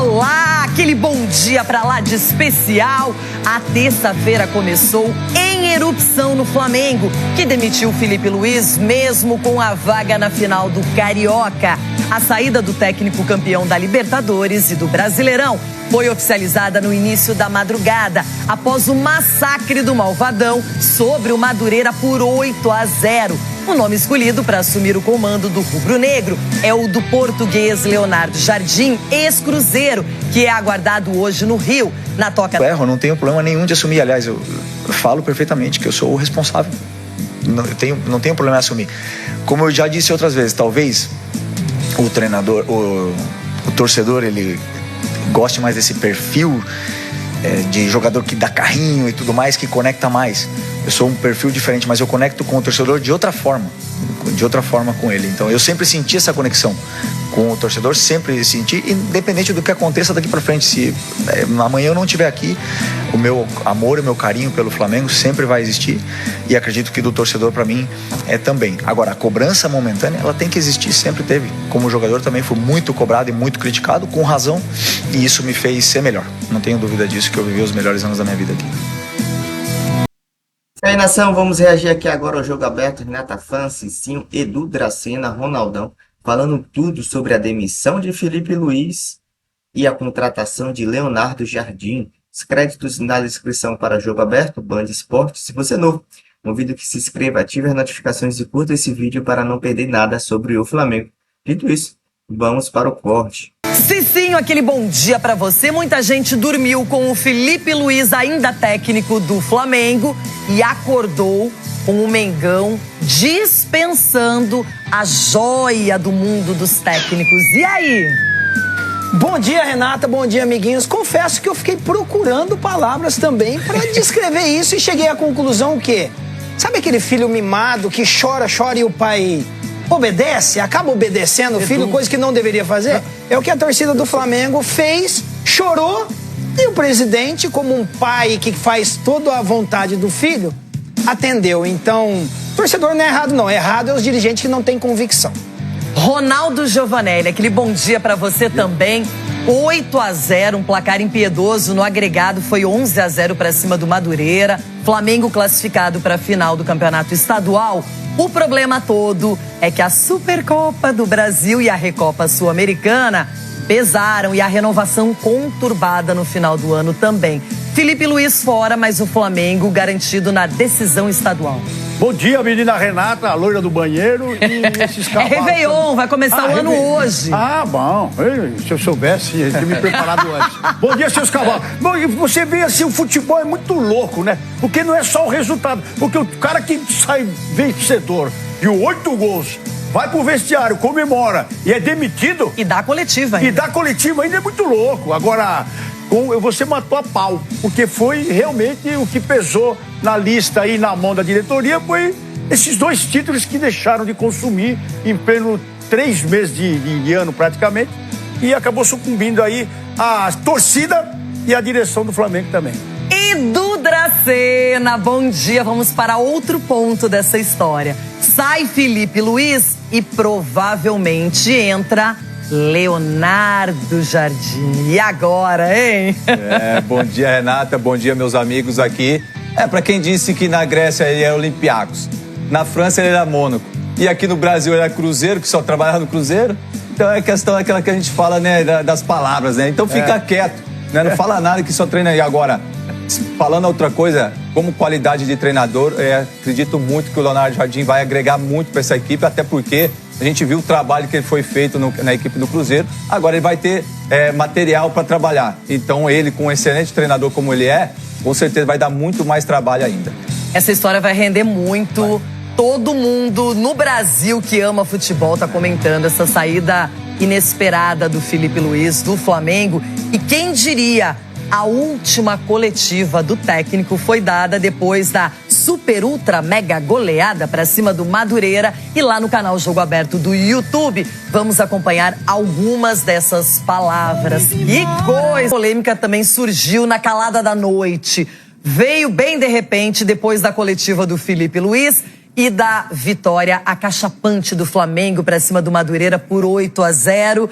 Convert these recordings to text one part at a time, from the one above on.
Olá, aquele bom dia pra lá de especial. A terça-feira começou em erupção no Flamengo, que demitiu Felipe Luiz mesmo com a vaga na final do Carioca. A saída do técnico campeão da Libertadores e do Brasileirão foi oficializada no início da madrugada, após o massacre do Malvadão sobre o Madureira por 8-0. O nome escolhido para assumir o comando do rubro-negro é o do português Leonardo Jardim, ex-Cruzeiro, que é aguardado hoje no Rio, na toca. Eu não tenho problema nenhum de assumir, aliás, eu falo perfeitamente que eu sou o responsável. Não tenho problema em assumir. Como eu já disse outras vezes, talvez o treinador, o torcedor, ele goste mais desse perfil de jogador que dá carrinho e tudo mais, que conecta mais. Eu sou um perfil diferente, mas eu conecto com o torcedor de outra forma com ele. Então eu sempre senti essa conexão com o torcedor, sempre senti, independente do que aconteça daqui pra frente. Se amanhã eu não estiver aqui, o meu amor e o meu carinho pelo Flamengo sempre vai existir, e acredito que do torcedor pra mim também. Agora, a cobrança momentânea, ela tem que existir, sempre teve. Como jogador também fui muito cobrado e muito criticado, com razão, e isso me fez ser melhor. Não tenho dúvida disso, que eu vivi os melhores anos da minha vida aqui. E aí, nação, vamos reagir aqui agora ao Jogo Aberto. Renata Fã, Cicinho, Edu Dracena, Ronaldão, falando tudo sobre a demissão de Felipe Luiz e a contratação de Leonardo Jardim. Os créditos na descrição para Jogo Aberto, Band Esportes. Se você é novo, convido que se inscreva, ative as notificações e curta esse vídeo para não perder nada sobre o Flamengo. Dito isso, vamos para o corte. Cicinho, aquele bom dia pra você. Muita gente dormiu com o Felipe Luiz ainda técnico do Flamengo e acordou com o Mengão dispensando a joia do mundo dos técnicos. E aí? Bom dia, Renata. Bom dia, amiguinhos. Confesso que eu fiquei procurando palavras também para descrever isso e cheguei à conclusão que, sabe aquele filho mimado que chora e o pai obedece, acaba obedecendo o filho, coisa que não deveria fazer? É o que a torcida do Flamengo fez, chorou, e o presidente, como um pai que faz toda a vontade do filho, atendeu. Então, torcedor não é errado não, errado é os dirigentes que não têm convicção. Ronaldo Giovanelli, aquele bom dia pra você também. 8-0, um placar impiedoso no agregado, foi 11-0 pra cima do Madureira. Flamengo classificado pra final do Campeonato Estadual. O problema todo é que a Supercopa do Brasil e a Recopa Sul-Americana pesaram, e a renovação conturbada no final do ano também. Felipe Luiz fora, mas o Flamengo garantido na decisão estadual. Bom dia, menina Renata, a loira do banheiro e esses cavalos. É Réveillon, vai começar o ano hoje. Ah, bom. Se eu soubesse, eu tinha me preparado antes. Bom dia, seus cavalos. Bom, e você vê assim, o futebol é muito louco, né? Porque não é só o resultado. Porque o cara que sai vencedor de 8 gols, vai pro vestiário, comemora e é demitido. E dá coletiva ainda. E dá coletiva ainda é muito louco. Agora, você matou a pau, porque foi realmente o que pesou na lista e na mão da diretoria, foi esses 2 títulos que deixaram de consumir em pleno 3 meses de ano praticamente, e acabou sucumbindo aí a torcida e a direção do Flamengo também. Edu Dracena, bom dia. Vamos para outro ponto dessa história. Sai Felipe Luiz e provavelmente entra Leonardo Jardim. E agora, hein? Bom dia, Renata. Bom dia, meus amigos aqui. Pra quem disse que na Grécia ele era Olympiacos, na França ele era Mônaco, e aqui no Brasil ele era Cruzeiro, que só trabalhava no Cruzeiro. Então é questão aquela que a gente fala, né, das palavras, né? Então fica quieto, né? Não fala nada, que só treina aí. Agora, falando outra coisa, como qualidade de treinador, acredito muito que o Leonardo Jardim vai agregar muito para essa equipe, até porque a gente viu o trabalho que ele foi feito na equipe do Cruzeiro. Agora ele vai ter material para trabalhar. Então ele, com um excelente treinador como ele é, com certeza vai dar muito mais trabalho ainda. Essa história vai render muito. Todo mundo no Brasil que ama futebol tá comentando essa saída inesperada do Felipe Luiz, do Flamengo. E quem diria, a última coletiva do técnico foi dada depois da super ultra mega goleada pra cima do Madureira. E lá no canal Jogo Aberto do YouTube, vamos acompanhar algumas dessas palavras. Que coisa! A polêmica também surgiu na calada da noite. Veio bem de repente, depois da coletiva do Felipe Luiz e da vitória acachapante do Flamengo pra cima do Madureira por 8-0.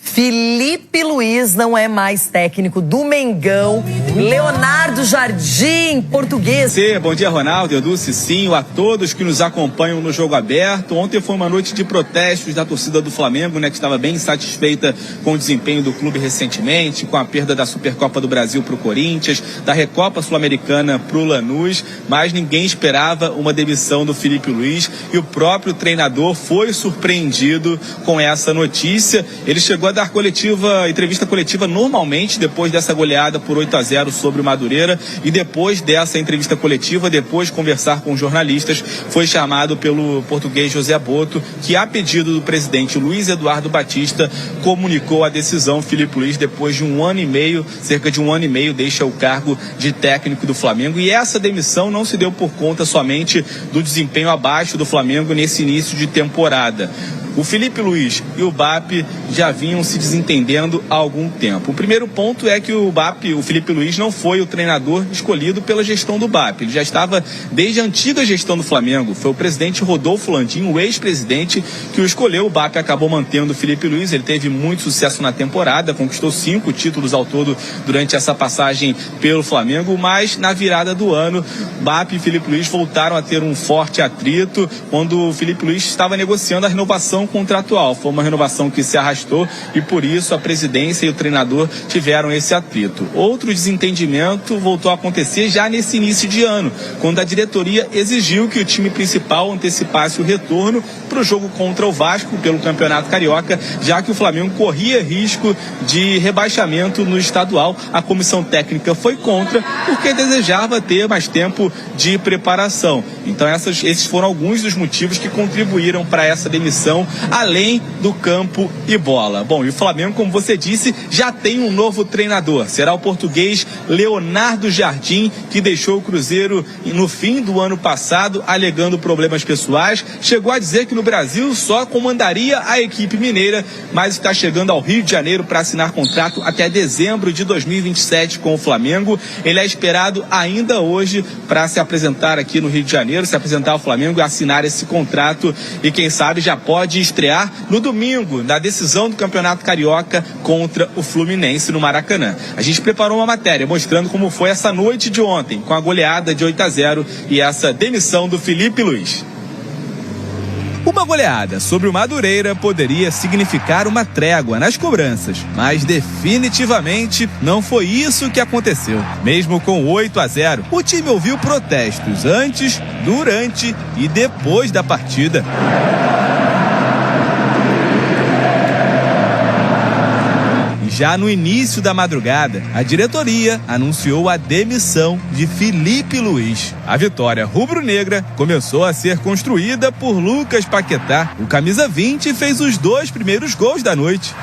Felipe Luiz não é mais técnico do Mengão. Leonardo Jardim, português. Bom dia, Ronaldo, Edu, Cicinho, a todos que nos acompanham no Jogo Aberto. Ontem foi uma noite de protestos da torcida do Flamengo, né, que estava bem insatisfeita com o desempenho do clube recentemente, com a perda da Supercopa do Brasil para o Corinthians, da Recopa Sul-Americana para o Lanús, mas ninguém esperava uma demissão do Felipe Luiz e o próprio treinador foi surpreendido com essa notícia. Ele chegou a dar entrevista coletiva normalmente depois dessa goleada por 8-0 sobre o Madureira, e depois dessa entrevista coletiva, depois de conversar com jornalistas, foi chamado pelo português José Boto, que a pedido do presidente Luiz Eduardo Batista comunicou a decisão. Felipe Luiz, depois de cerca de um ano e meio, deixa o cargo de técnico do Flamengo, e essa demissão não se deu por conta somente do desempenho abaixo do Flamengo nesse início de temporada. O Felipe Luiz e o BAP já vinham se desentendendo há algum tempo. O primeiro ponto é que o Felipe Luiz, não foi o treinador escolhido pela gestão do BAP. Ele já estava desde a antiga gestão do Flamengo. Foi o presidente Rodolfo Landim, o ex-presidente, que o escolheu. O BAP acabou mantendo o Felipe Luiz. Ele teve muito sucesso na temporada, conquistou 5 títulos ao todo durante essa passagem pelo Flamengo, mas na virada do ano, BAP e Felipe Luiz voltaram a ter um forte atrito quando o Felipe Luiz estava negociando a renovação contratual. Foi uma renovação que se arrastou e por isso a presidência e o treinador tiveram esse atrito. Outro desentendimento voltou a acontecer já nesse início de ano, quando a diretoria exigiu que o time principal antecipasse o retorno para o jogo contra o Vasco pelo Campeonato Carioca, já que o Flamengo corria risco de rebaixamento no estadual. A comissão técnica foi contra porque desejava ter mais tempo de preparação. Então esses foram alguns dos motivos que contribuíram para essa demissão, além do campo e bola. Bom, e o Flamengo, como você disse, já tem um novo treinador. Será o português Leonardo Jardim, que deixou o Cruzeiro no fim do ano passado, alegando problemas pessoais. Chegou a dizer que no Brasil só comandaria a equipe mineira, mas está chegando ao Rio de Janeiro para assinar contrato até dezembro de 2027 com o Flamengo. Ele é esperado ainda hoje para se apresentar aqui no Rio de Janeiro, se apresentar ao Flamengo e assinar esse contrato, e quem sabe já pode estrear no domingo, na decisão do Campeonato Carioca contra o Fluminense no Maracanã. A gente preparou uma matéria mostrando como foi essa noite de ontem, com a goleada de 8-0 e essa demissão do Felipe Luiz. Uma goleada sobre o Madureira poderia significar uma trégua nas cobranças, mas definitivamente não foi isso que aconteceu. Mesmo com 8-0, o time ouviu protestos antes, durante e depois da partida. Já no início da madrugada, a diretoria anunciou a demissão de Felipe Luiz. A vitória rubro-negra começou a ser construída por Lucas Paquetá. O camisa 20 fez os 2 primeiros gols da noite.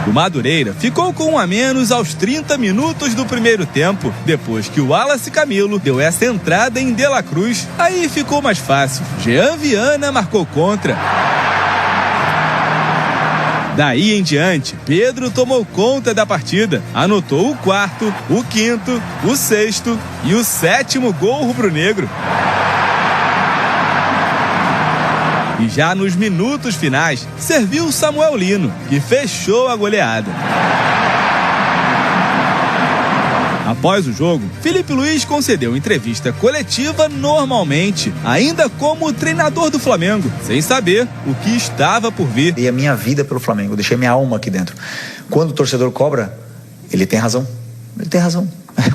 O Madureira ficou com 1 a menos aos 30 minutos do primeiro tempo, depois que o Wallace Camilo deu essa entrada em De La Cruz. Aí ficou mais fácil. Jean Viana marcou contra. Daí em diante, Pedro tomou conta da partida, anotou o 4º, o 5º, o 6º e o 7º gol rubro-negro. E já nos minutos finais, serviu Samuel Lino, que fechou a goleada. Após o jogo, Felipe Luiz concedeu entrevista coletiva normalmente, ainda como treinador do Flamengo, sem saber o que estava por vir. E a minha vida pelo Flamengo, eu deixei minha alma aqui dentro. Quando o torcedor cobra, ele tem razão. Ele tem razão.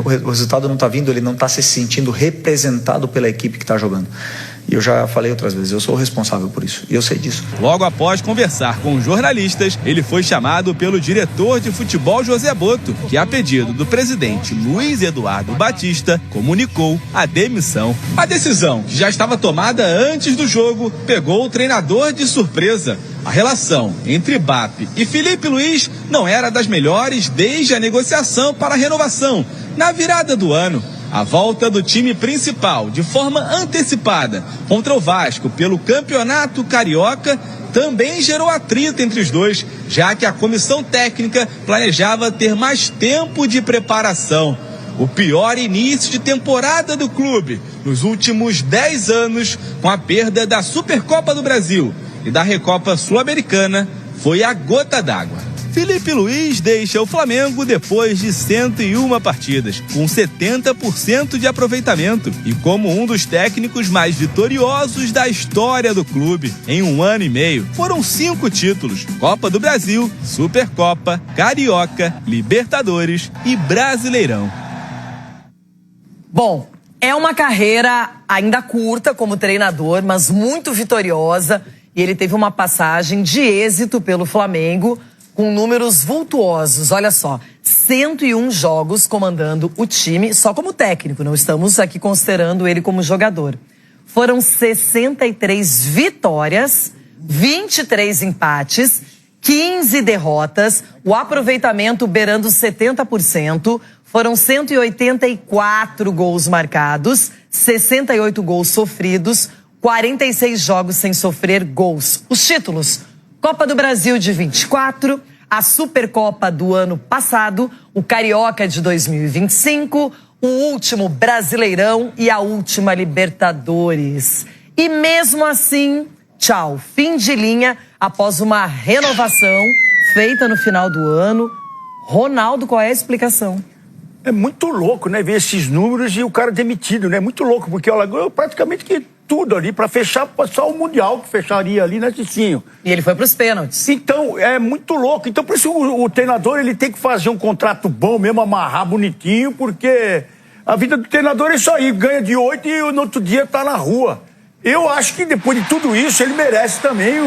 O resultado não está vindo, ele não está se sentindo representado pela equipe que está jogando. E eu já falei outras vezes, eu sou o responsável por isso, e eu sei disso. Logo após conversar com jornalistas, ele foi chamado pelo diretor de futebol José Boto, que a pedido do presidente Luiz Eduardo Batista, comunicou a demissão. A decisão, que já estava tomada antes do jogo, pegou o treinador de surpresa. A relação entre BAP e Felipe Luiz não era das melhores desde a negociação para a renovação, na virada do ano. A volta do time principal de forma antecipada contra o Vasco pelo Campeonato Carioca também gerou atrito entre os dois, já que a comissão técnica planejava ter mais tempo de preparação. O pior início de temporada do clube nos últimos 10 anos, com a perda da Supercopa do Brasil e da Recopa Sul-Americana foi a gota d'água. Filipe Luiz deixa o Flamengo depois de 101 partidas, com 70% de aproveitamento e como um dos técnicos mais vitoriosos da história do clube. Em 1 ano e meio, foram 5 títulos: Copa do Brasil, Supercopa, Carioca, Libertadores e Brasileirão. Bom, é uma carreira ainda curta como treinador, mas muito vitoriosa. E ele teve uma passagem de êxito pelo Flamengo, com números vultuosos. Olha só, 101 jogos comandando o time, só como técnico, não estamos aqui considerando ele como jogador. Foram 63 vitórias, 23 empates, 15 derrotas, o aproveitamento beirando 70%, foram 184 gols marcados, 68 gols sofridos, 46 jogos sem sofrer gols. Os títulos: Copa do Brasil de 24, a Supercopa do ano passado, o Carioca de 2025, o último Brasileirão e a última Libertadores. E mesmo assim, tchau, fim de linha após uma renovação feita no final do ano. Ronaldo, qual é a explicação? É muito louco, né, ver esses números e o cara demitido, né? Muito louco, porque ela ganhou praticamente que tudo ali para fechar, só o Mundial que fecharia ali, né, Cicinho? E ele foi para os pênaltis. Então, é muito louco. Então, por isso o treinador, ele tem que fazer um contrato bom mesmo, amarrar bonitinho, porque a vida do treinador é isso aí, ganha de 8 e no outro dia tá na rua. Eu acho que depois de tudo isso, ele merece também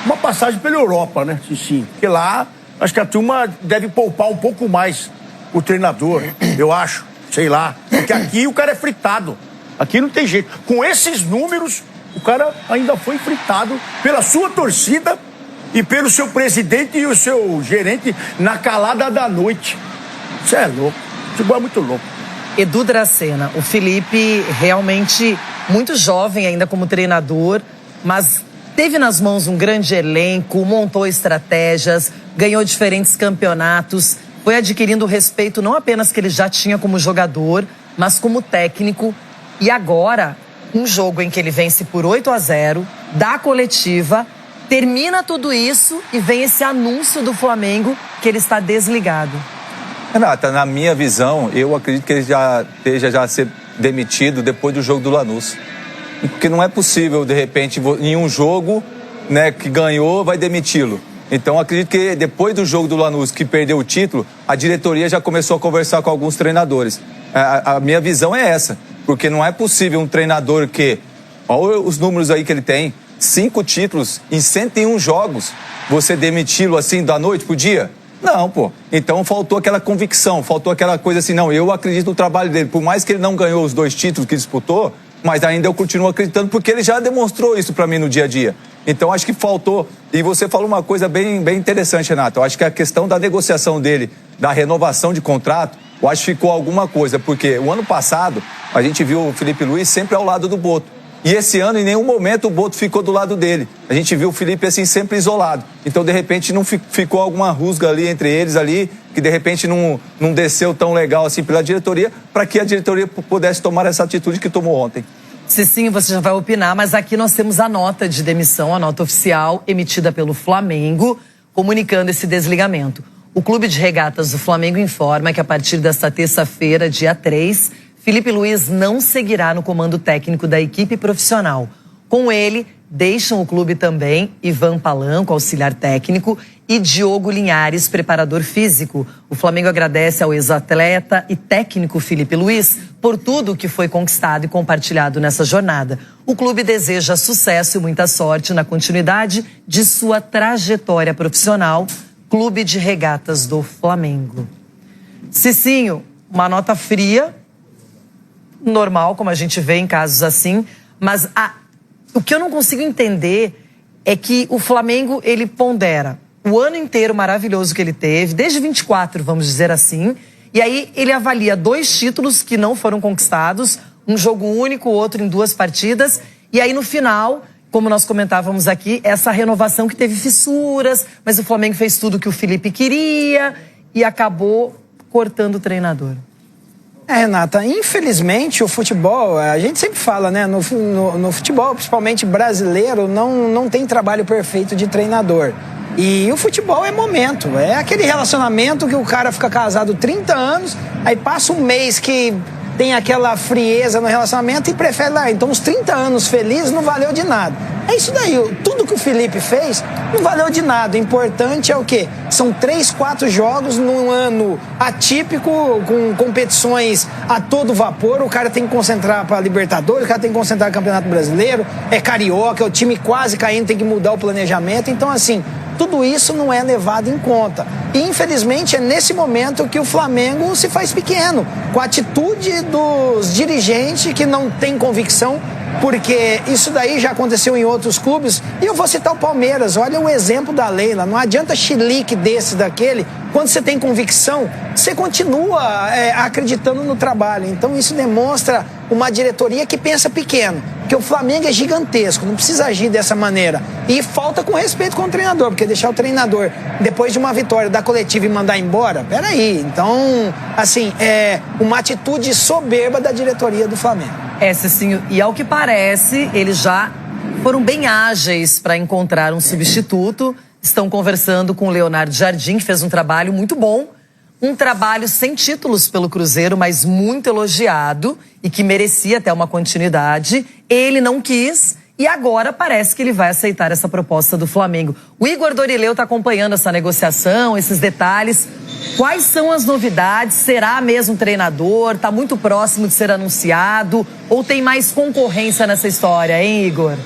uma passagem pela Europa, né, Cicinho? Porque lá, acho que a turma deve poupar um pouco mais o treinador, eu acho, sei lá. Porque aqui o cara é fritado. Aqui não tem jeito. Com esses números, o cara ainda foi fritado pela sua torcida e pelo seu presidente e o seu gerente na calada da noite. Isso é louco. Isso é muito louco. Edu Dracena, o Filipe realmente muito jovem ainda como treinador, mas teve nas mãos um grande elenco, montou estratégias, ganhou diferentes campeonatos, foi adquirindo o respeito não apenas que ele já tinha como jogador, mas como técnico. E agora, um jogo em que ele vence por 8-0, dá coletiva, termina tudo isso e vem esse anúncio do Flamengo que ele está desligado. Renata, na minha visão, eu acredito que ele já esteja já ser demitido depois do jogo do Lanús. Porque não é possível, de repente, em um jogo, né, que ganhou, vai demiti-lo. Então, acredito que depois do jogo do Lanús, que perdeu o título, a diretoria já começou a conversar com alguns treinadores. A minha visão é essa. Porque não é possível um treinador que, olha os números aí que ele tem, 5 títulos em 101 jogos, você demiti-lo assim da noite pro dia? Não, pô. Então faltou aquela convicção, faltou aquela coisa assim, não, eu acredito no trabalho dele. Por mais que ele não ganhou os 2 títulos que disputou, mas ainda eu continuo acreditando porque ele já demonstrou isso pra mim no dia a dia. Então acho que faltou, e você falou uma coisa bem interessante, Renato, eu acho que a questão da negociação dele, da renovação de contrato, eu acho que ficou alguma coisa, porque o ano passado a gente viu o Filipe Luiz sempre ao lado do Boto. E esse ano, em nenhum momento, o Boto ficou do lado dele. A gente viu o Filipe, assim, sempre isolado. Então, de repente, não ficou alguma rusga ali entre eles ali, que de repente não desceu tão legal assim pela diretoria, para que a diretoria pudesse tomar essa atitude que tomou ontem. Cicinho, você já vai opinar, mas aqui nós temos a nota de demissão, a nota oficial emitida pelo Flamengo, comunicando esse desligamento. O Clube de Regatas do Flamengo informa que a partir desta terça-feira, dia 3, Filipe Luiz não seguirá no comando técnico da equipe profissional. Com ele, deixam o clube também Ivan Palanco, auxiliar técnico, e Diogo Linhares, preparador físico. O Flamengo agradece ao ex-atleta e técnico Filipe Luiz por tudo que foi conquistado e compartilhado nessa jornada. O clube deseja sucesso e muita sorte na continuidade de sua trajetória profissional. Clube de Regatas do Flamengo. Cicinho, uma nota fria, normal, como a gente vê em casos assim, mas o que eu não consigo entender é que o Flamengo, ele pondera o ano inteiro maravilhoso que ele teve, desde 24, vamos dizer assim, e aí ele avalia 2 títulos que não foram conquistados, um jogo único, outro em 2 partidas, e aí no final, como nós comentávamos aqui, essa renovação que teve fissuras, mas o Flamengo fez tudo que o Filipe queria e acabou cortando o treinador. Renata, infelizmente o futebol, a gente sempre fala, né? No futebol, principalmente brasileiro, não tem trabalho perfeito de treinador. E o futebol é momento, é aquele relacionamento que o cara fica casado 30 anos, aí passa um mês que tem aquela frieza no relacionamento e prefere lá. Então os 30 anos felizes não valeu de nada. É isso daí, tudo que o Felipe fez não valeu de nada. O importante é o quê? São 3, 4 jogos num ano atípico, com competições a todo vapor. O cara tem que concentrar para Libertadores, o cara tem que concentrar no Campeonato Brasileiro, é carioca, é o time quase caindo, tem que mudar o planejamento. Então, assim, tudo isso não é levado em conta. E, infelizmente, é nesse momento que o Flamengo se faz pequeno, com a atitude dos dirigentes que não tem convicção, porque isso daí já aconteceu em outros clubes. E eu vou citar o Palmeiras, olha o exemplo da Leila. Não adianta chilique desse, daquele. Quando você tem convicção, você continua acreditando no trabalho. Então isso demonstra uma diretoria que pensa pequeno, porque o Flamengo é gigantesco, não precisa agir dessa maneira. E falta com respeito com o treinador, porque deixar o treinador, depois de uma vitória da coletiva e mandar embora, peraí. Então, assim, é uma atitude soberba da diretoria do Flamengo. Cicinho, e ao que parece, eles já foram bem ágeis para encontrar um substituto. Estão conversando com o Leonardo Jardim, que fez um trabalho muito bom. Um trabalho sem títulos pelo Cruzeiro, mas muito elogiado e que merecia até uma continuidade. Ele não quis e agora parece que ele vai aceitar essa proposta do Flamengo. O Igor Dorileu está acompanhando essa negociação, esses detalhes. Quais são as novidades? Será mesmo treinador? Está muito próximo de ser anunciado? Ou tem mais concorrência nessa história, hein, Igor?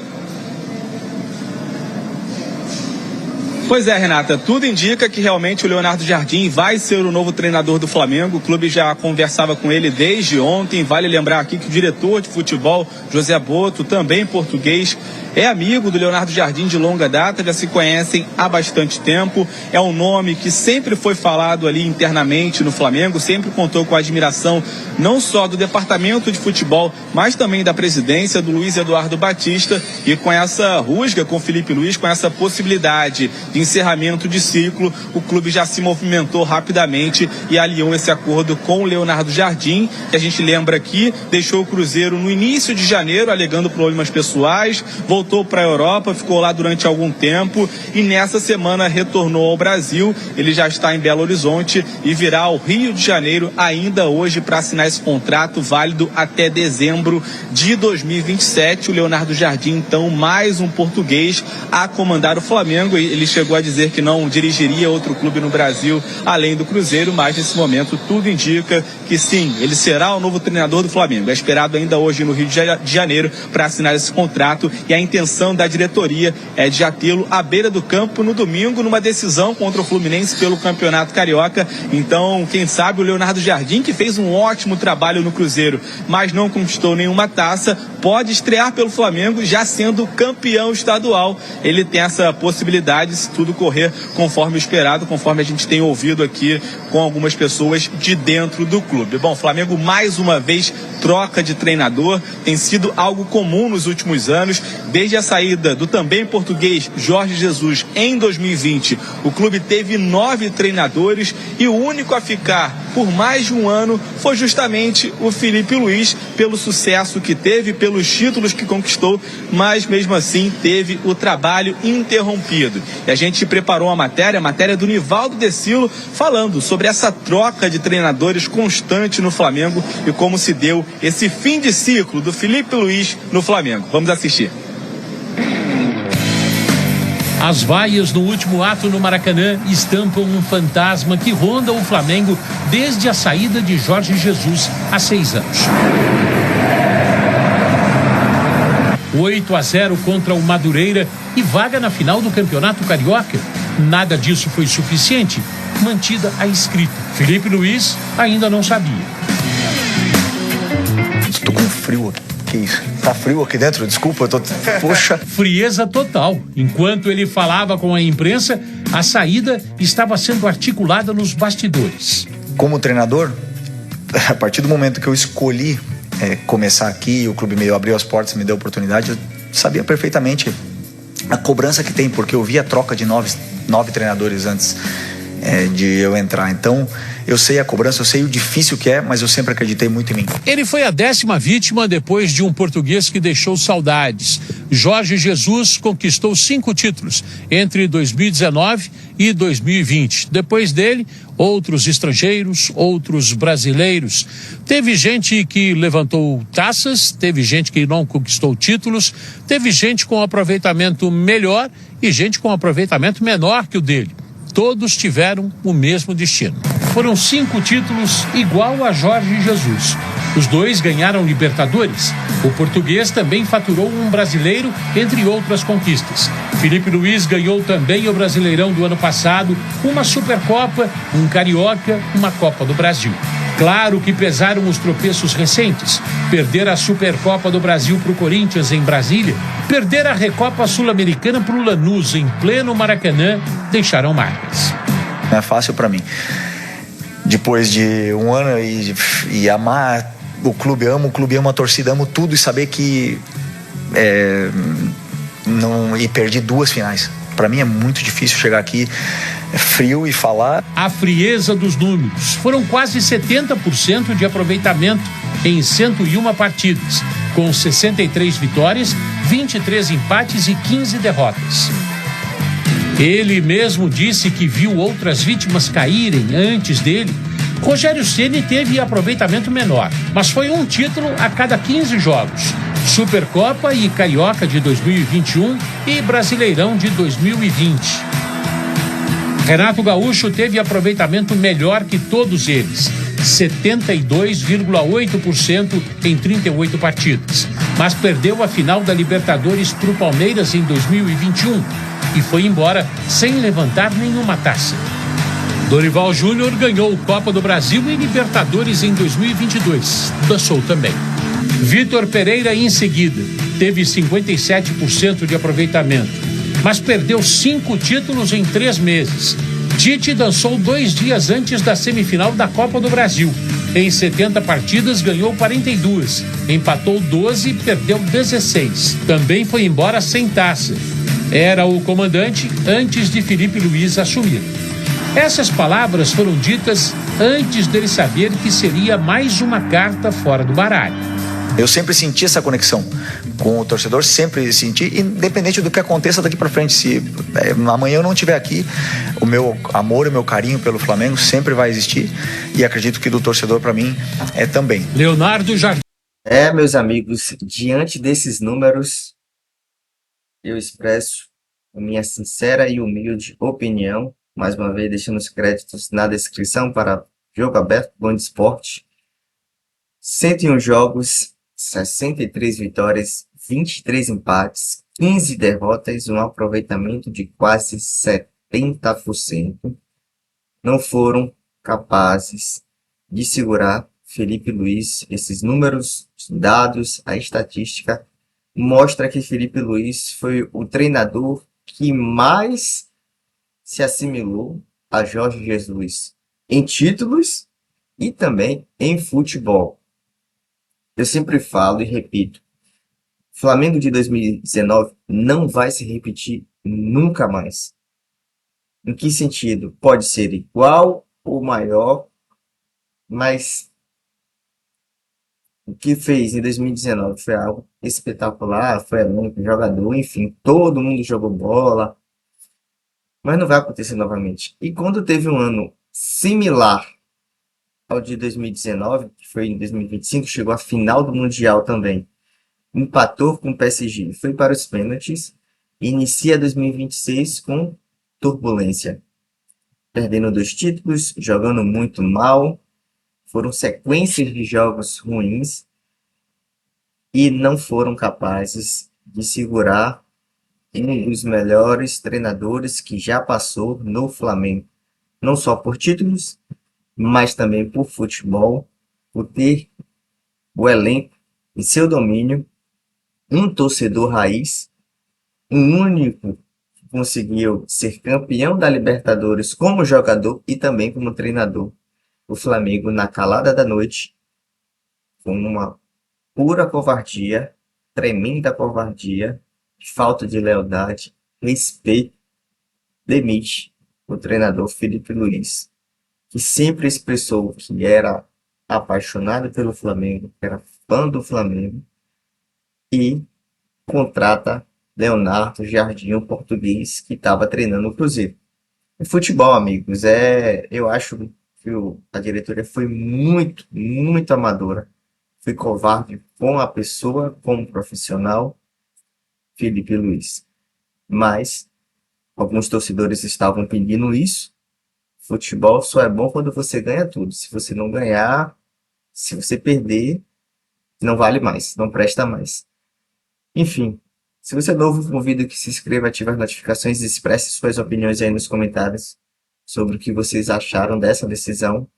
Pois é, Renata, tudo indica que realmente o Leonardo Jardim vai ser o novo treinador do Flamengo. O clube já conversava com ele desde ontem. Vale lembrar aqui que o diretor de futebol, José Boto, também português, é amigo do Leonardo Jardim de longa data, já se conhecem há bastante tempo. É um nome que sempre foi falado ali internamente no Flamengo, sempre contou com a admiração não só do departamento de futebol, mas também da presidência do Luiz Eduardo Batista. E com essa rusga com o Felipe Luiz, com essa possibilidade de encerramento de ciclo, o clube já se movimentou rapidamente e alinhou esse acordo com o Leonardo Jardim, que a gente lembra aqui, deixou o Cruzeiro no início de janeiro, alegando problemas pessoais, voltou para a Europa, ficou lá durante algum tempo e nessa semana retornou ao Brasil. Ele já está em Belo Horizonte e virá ao Rio de Janeiro ainda hoje para assinar esse contrato válido até dezembro de 2027. O Leonardo Jardim, então, mais um português a comandar o Flamengo. Ele chegou a dizer que não dirigiria outro clube no Brasil além do Cruzeiro, mas nesse momento tudo indica que sim, ele será o novo treinador do Flamengo. É esperado ainda hoje no Rio de Janeiro para assinar esse contrato e a intenção da diretoria é de já tê-lo à beira do campo no domingo numa decisão contra o Fluminense pelo Campeonato Carioca. Então, quem sabe o Leonardo Jardim, que fez um ótimo trabalho no Cruzeiro, mas não conquistou nenhuma taça, pode estrear pelo Flamengo já sendo campeão estadual. Ele tem essa possibilidade se tudo correr conforme esperado, conforme a gente tem ouvido aqui com algumas pessoas de dentro do clube. Bom, o Flamengo mais uma vez troca de treinador, tem sido algo comum nos últimos anos. Desde a saída do também português Jorge Jesus em 2020, o clube teve 9 treinadores e o único a ficar por mais de um ano foi justamente o Felipe Luiz, pelo sucesso que teve, pelos títulos que conquistou, mas mesmo assim teve o trabalho interrompido. E a gente preparou a matéria do Nivaldo Decilo, falando sobre essa troca de treinadores constante no Flamengo e como se deu esse fim de ciclo do Felipe Luiz no Flamengo. Vamos assistir. As vaias no último ato no Maracanã estampam um fantasma que ronda o Flamengo desde a saída de Jorge Jesus há 6 anos. 8-0 contra o Madureira e vaga na final do Campeonato Carioca. Nada disso foi suficiente. Mantida a escrita. Felipe Luiz ainda não sabia. Estou com frio aqui. Que isso? Tá frio aqui dentro? Desculpa, eu tô... Poxa. Frieza total. Enquanto ele falava com a imprensa, a saída estava sendo articulada nos bastidores. Como treinador, a partir do momento que eu escolhi começar aqui, o clube meio abriu as portas, me deu a oportunidade, eu sabia perfeitamente a cobrança que tem, porque eu vi a troca de 9 treinadores antes. de eu entrar. Então, eu sei a cobrança, eu sei o difícil que é, mas eu sempre acreditei muito em mim. Ele foi a 10ª vítima depois de um português que deixou saudades. Jorge Jesus conquistou 5 títulos entre 2019 e 2020. Depois dele, outros estrangeiros, outros brasileiros. Teve gente que levantou taças, teve gente que não conquistou títulos, teve gente com aproveitamento melhor e gente com aproveitamento menor que o dele. Todos tiveram o mesmo destino. Foram 5 títulos igual a Jorge Jesus. Os 2 ganharam Libertadores. O português também faturou um brasileiro, entre outras conquistas. Filipe Luís ganhou também o Brasileirão do ano passado, uma Supercopa, um Carioca, uma Copa do Brasil. Claro que pesaram os tropeços recentes. Perder a Supercopa do Brasil para o Corinthians em Brasília, perder a Recopa Sul-Americana para o Lanús em pleno Maracanã, deixaram marcas. Não é fácil para mim. Depois de um ano e amar o clube, amo a torcida, amo tudo e saber que e perdi 2 finais. Para mim é muito difícil chegar aqui frio e falar. A frieza dos números. Foram quase 70% de aproveitamento em 101 partidas, com 63 vitórias, 23 empates e 15 derrotas. Ele mesmo disse que viu outras vítimas caírem antes dele. Rogério Ceni teve aproveitamento menor, mas foi um título a cada 15 jogos. Supercopa e Carioca de 2021 e Brasileirão de 2020. Renato Gaúcho teve aproveitamento melhor que todos eles, 72,8% em 38 partidas, mas perdeu a final da Libertadores para o Palmeiras em 2021 e foi embora sem levantar nenhuma taça. Dorival Júnior ganhou Copa do Brasil e Libertadores em 2022, dançou também. Vitor Pereira, em seguida, teve 57% de aproveitamento, mas perdeu 5 títulos em 3 meses. Tite dançou 2 dias antes da semifinal da Copa do Brasil. Em 70 partidas, ganhou 42, empatou 12 e perdeu 16. Também foi embora sem taça. Era o comandante antes de Filipe Luís assumir. Essas palavras foram ditas antes dele saber que seria mais uma carta fora do baralho. Eu sempre senti essa conexão com o torcedor, sempre senti, independente do que aconteça daqui para frente. Se amanhã eu não estiver aqui, o meu amor, o meu carinho pelo Flamengo sempre vai existir e acredito que do torcedor para mim também. Leonardo Jardim. Meus amigos, diante desses números, eu expresso a minha sincera e humilde opinião, mais uma vez deixando os créditos na descrição para Jogo Aberto, Band Esporte. 101 jogos, 63 vitórias, 23 empates, 15 derrotas, um aproveitamento de quase 70%. Não foram capazes de segurar Filipe Luís. Esses números, dados, a estatística mostra que Filipe Luís foi o treinador que mais se assimilou a Jorge Jesus em títulos e também em futebol. Eu sempre falo e repito, Flamengo de 2019 não vai se repetir nunca mais. Em que sentido? Pode ser igual ou maior, mas o que fez em 2019 foi algo espetacular, foi muito jogador, enfim, todo mundo jogou bola, mas não vai acontecer novamente. E quando teve um ano similar ao de 2019, que foi em 2025, chegou à final do Mundial também, empatou com o PSG, foi para os pênaltis, e inicia 2026 com turbulência, perdendo 2 títulos, jogando muito mal, foram sequências de jogos ruins, e não foram capazes de segurar um dos melhores treinadores que já passou no Flamengo, não só por títulos, mas também por futebol, por ter o elenco em seu domínio, um torcedor raiz, um único que conseguiu ser campeão da Libertadores como jogador e também como treinador. O Flamengo, na calada da noite, com uma pura covardia, tremenda covardia, falta de lealdade, respeito, demite o treinador Felipe Luiz, que sempre expressou que era apaixonado pelo Flamengo, que era fã do Flamengo, e contrata Leonardo Jardim, o português, que estava treinando o Cruzeiro. O futebol, amigos, eu acho que a diretoria foi muito, muito amadora. Foi covarde com a pessoa, com o profissional, Felipe Luiz. Mas alguns torcedores estavam pedindo isso. Futebol só é bom quando você ganha tudo. Se você não ganhar, se você perder, não vale mais, não presta mais. Enfim, se você é novo, convido que se inscreva, ative as notificações e expresse suas opiniões aí nos comentários sobre o que vocês acharam dessa decisão.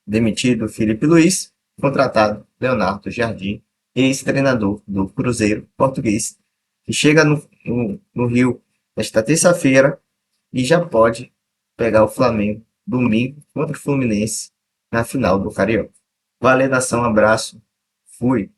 Demitido Felipe Luiz, contratado Leonardo Jardim, ex-treinador do Cruzeiro português, que chega no Rio nesta terça-feira e já pode pegar o Flamengo domingo contra o Fluminense na final do Carioca. Valeu, nação, abraço, fui!